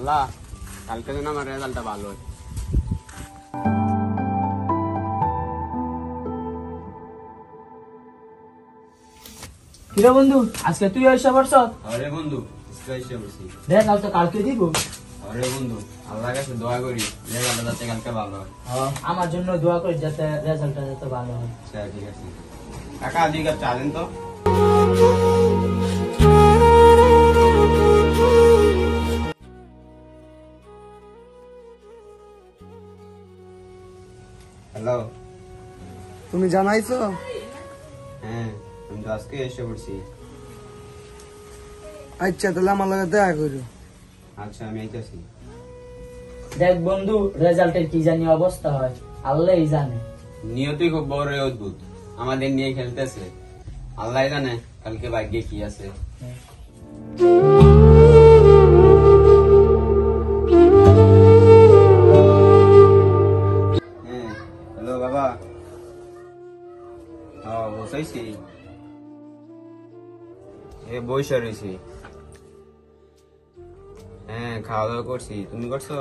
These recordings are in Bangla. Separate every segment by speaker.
Speaker 1: আল্লাহ কালকে যেন আমার রেজাল্টটা ভালো হয়।
Speaker 2: কিরে বন্ধু, আজকে তুই এসে পড়ছ?
Speaker 1: আরে বন্ধু এসে বসি
Speaker 2: দেখ তো কালকে দিব।
Speaker 1: আরে বন্ধু আল্লাহর কাছে দোয়া করি রেজাল্টটা যাতে কালকে ভালো হয়।
Speaker 2: আমার জন্য দোয়া করি যাতে রেজাল্টটা যাতে ভালো হয়।
Speaker 1: আচ্ছা ঠিক আছে কাকা দুই কাপ চা দেন তো। হ্যালো,
Speaker 3: তুমি জানাইছো?
Speaker 1: হ্যাঁ আমি তো আজকে এসে পড়ছি।
Speaker 3: আচ্ছা তাহলে আমার লগে দেখা করো।
Speaker 1: আচ্ছা আমি আইতাছি।
Speaker 2: দেখ বন্ধু, রেজাল্টের কি জানি অবস্থা হয় আল্লাহই জানে।
Speaker 1: নিয়তই খুব বড় অদ্ভুত, আমাদের নিয়ে খেলতেছে। আল্লাহ জানে কালকে ভাগ্যে কি আছে। হ্যাঁ হ্যালো বাবা, বসাইছি বইসা রয়েছি। হ্যাঁ খাওয়া দাওয়া করছি, তুমি করছো?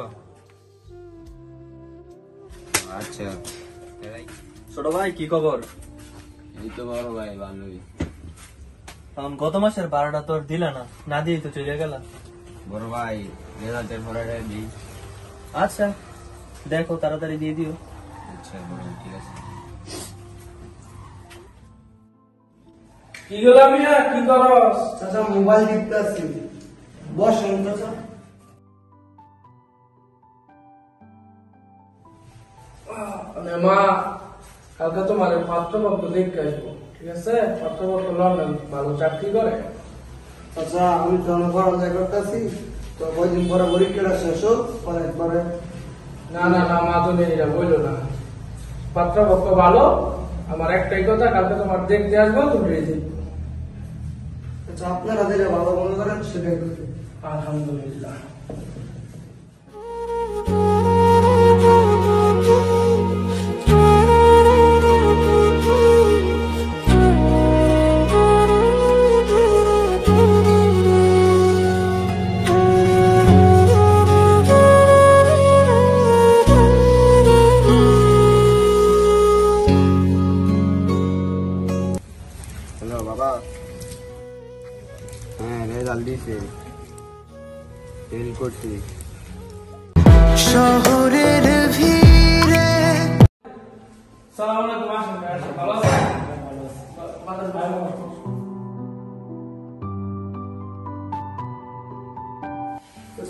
Speaker 1: আচ্ছা
Speaker 4: ছোট ভাই কি খবর?
Speaker 1: এই তো বড় ভাই ভালোই।
Speaker 4: তখন গত মাসের ভাড়াটা তোর দিলা না, না দিয়ে তো চলে গেলা।
Speaker 1: বড় ভাই রেজাল্টের পরে দিই।
Speaker 4: আচ্ছা দেখো তাড়াতাড়ি দিয়ে দিও।
Speaker 1: আচ্ছা বড় ভাই, ঠিক আছে।
Speaker 2: কি গেলাম মিয়া, কি করস?
Speaker 3: চাচা মোবাইল টিপতেছি, বসেন চাচা।
Speaker 5: মা কালকে তোমার পাত্রপত্র দেখতে আসবো, ঠিক আছে? পাত্রপত্র লন্ডন ভালো চাকরি করে।
Speaker 3: চাচা আমি জনপড়ালেখা করতেছি, তো কয়দিন পরে পরীক্ষাটা শেষ হোক, পরে একবারে।
Speaker 5: না না না মা, তুমি এটা বললো না। পাত্রপত্র ভালো, আমার একটাই কথা, কালকে তোমার দেখতে আসবো, তুমি রেজি।
Speaker 3: আচ্ছা আপনারা দিলে ভালো মনে করেন সেটাই করি।
Speaker 5: আলহামদুলিল্লাহ।
Speaker 1: হ্যালো বাবা, হ্যাঁ রেজাল্ট দিছে, ফেল করছি।
Speaker 6: শহরের ভিড়ে
Speaker 5: সালাম আলাইকুম, আসেন আসেন, ভালো আছেন?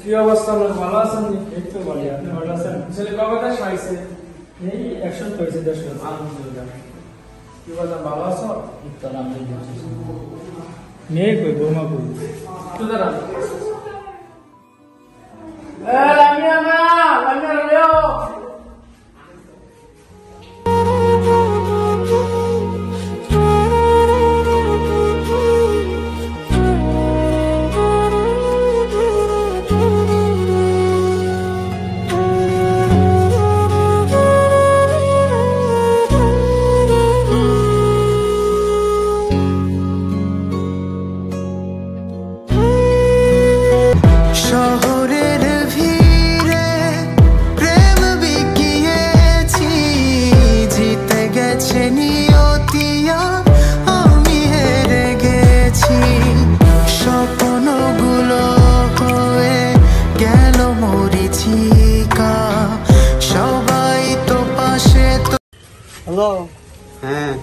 Speaker 5: কি অবস্থা, আপনার ভালো আছেন? এই তো ভালো, আপনি ভালো আছেন? ছেলে কবে দেশ পাইছে?
Speaker 2: এই 1 সপ্তাহ হয়েছে, 10 সপ্তাহ।
Speaker 5: আলহামদুলিল্লাহ। কি বলছেন, ভালো আছো?
Speaker 2: মেয়ে কই, বৌমা কই?
Speaker 5: একটু দাঁড়ান। লামিয়া না, লামিয়া রেও।
Speaker 6: শহরের ভিড়ে প্রেম বিকিয়েছি, জিতে গেছে নিয়তিয়া, আমি হেরে গেছি। স্বপ্নগুলো হয়ে গেল মরিচিকা, সবাই তো পাশে তো।
Speaker 3: হ্যালো,
Speaker 1: হ্যাঁ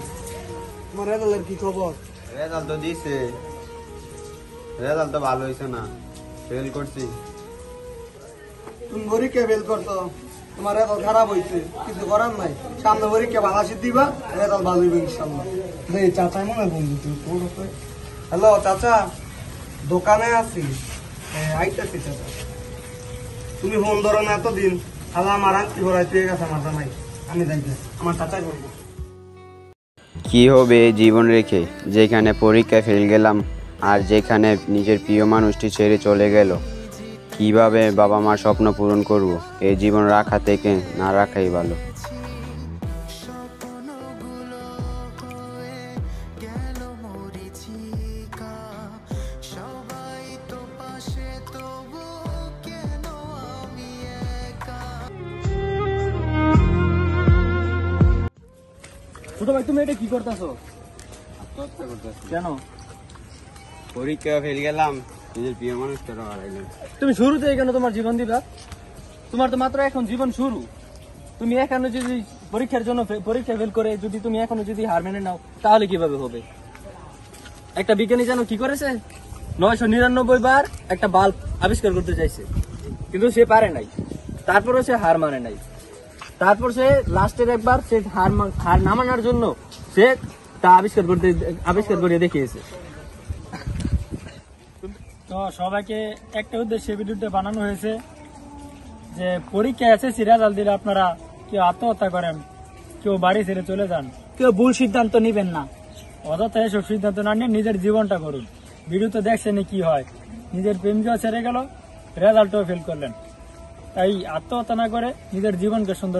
Speaker 3: তোমার রেজাল্টের কি খবর?
Speaker 1: রেজাল্ট তো দিছে, রেজাল্ট তো ভালো হয়েছে না, ফেল করছি।
Speaker 3: তুমি পরীক্ষা ফেল করতো, তোমার রেজাল্ট খারাপ হয়েছে, কিছু করার নাই। সামনে পরীক্ষা ভালো দিবা, রেজাল্ট ভালো হইবে ইনশাল্লাহ। চাচা মনে হয় বন্ধু তুই। হ্যালো চাচা, দোকানে আছি, আইতাছি চাচা। তুমি ফোন ধরো না এতদিন, তাহলে আমার আনছি ভরাই তুই গেছে, মাথা নাই। আমি যাইতেছি, আমার চাচা করবো।
Speaker 1: কি হবে জীবন রেখে, যেখানে পরীক্ষায় ফেল গেলাম আর যেখানে নিজের প্রিয় মানুষটি ছেড়ে চলে গেল। কিভাবে বাবা মার স্বপ্ন পূরণ করব? এই জীবন রাখা থেকে না রাখাই ভালো।
Speaker 6: সবাই তো পাশে, তবু কেন
Speaker 2: ভাই তুমি এটা কি করতেছো? কেন?
Speaker 1: পরীক্ষা ফেল গেলাম, নিজের প্রিয় মানুষটারও হারাইলাম।
Speaker 2: তুমি শুরুতে কেন তোমার জীবন দিবা? তোমার তো মাত্র এখন জীবন শুরু। তুমি এখনো যদি পরীক্ষার জন্য পরীক্ষা ফেল করে যদি তুমি এখনো যদি হার মেনে নাও তাহলে কিভাবে হবে? একটা বিজ্ঞানী জানো কি করেছে? 999 বার একটা বাল্ব আবিষ্কার করতে চাইছে, কিন্তু সে পারে নাই। তারপরে সে হার মানে নাই। তারপর সে লাস্টের একবার সে হার না মানার জন্য সে তা আবিষ্কার করে দেখিয়েছে।
Speaker 7: তো সবাইকে একটা উদ্দেশ্যে ভিডিওটা বানানো হয়েছে যে পরীক্ষা এসএসসি রেজাল্ট দিলে আপনারা কেউ আত্মহত্যা করেন, কেউ বাড়ি ছেড়ে চলে যান, কেউ ভুল সিদ্ধান্ত নিবেন না। অযথা এসব সিদ্ধান্ত না নিয়ে নিজের জীবনটা করুন। ভিডিওতে দেখছেন কি হয়, নিজের প্রেমকেও ছেড়ে গেল, রেজাল্টও ফেল করলেন। তাই আত্মহত্যা না করে নিজের জীবনকে সুন্দর